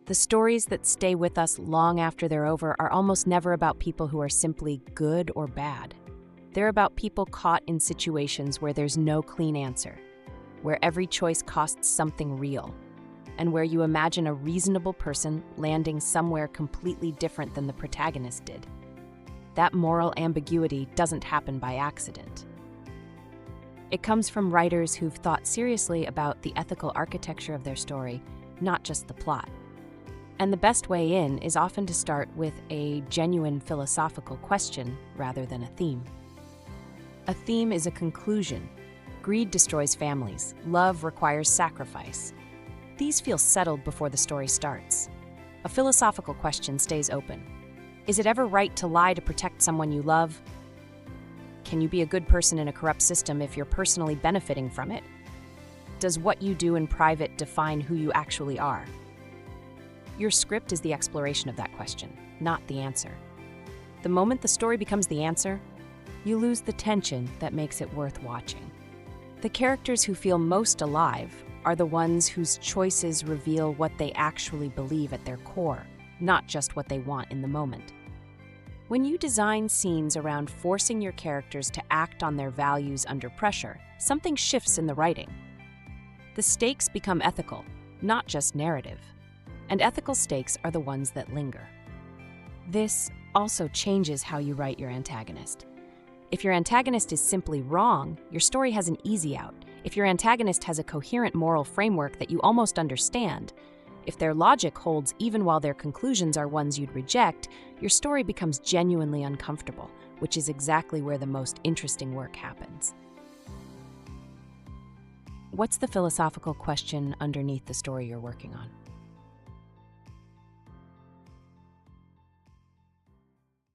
The stories that stay with us long after they're over are almost never about people who are simply good or bad. They're about people caught in situations where there's no clean answer, where every choice costs something real, and where you imagine a reasonable person landing somewhere completely different than the protagonist did. That moral ambiguity doesn't happen by accident. It comes from writers who've thought seriously about the ethical architecture of their story, not just the plot. And the best way in is often to start with a genuine philosophical question rather than a theme. A theme is a conclusion. Greed destroys families. Love requires sacrifice. These feel settled before the story starts. A philosophical question stays open. Is it ever right to lie to protect someone you love? Can you be a good person in a corrupt system if you're personally benefiting from it? Does what you do in private define who you actually are? Your script is the exploration of that question, not the answer. The moment the story becomes the answer, you lose the tension that makes it worth watching. The characters who feel most alive are the ones whose choices reveal what they actually believe at their core, not just what they want in the moment. When you design scenes around forcing your characters to act on their values under pressure, something shifts in the writing. The stakes become ethical, not just narrative. And ethical stakes are the ones that linger. This also changes how you write your antagonist. If your antagonist is simply wrong, your story has an easy out. If your antagonist has a coherent moral framework that you almost understand, if their logic holds even while their conclusions are ones you'd reject, your story becomes genuinely uncomfortable, which is exactly where the most interesting work happens. What's the philosophical question underneath the story you're working on?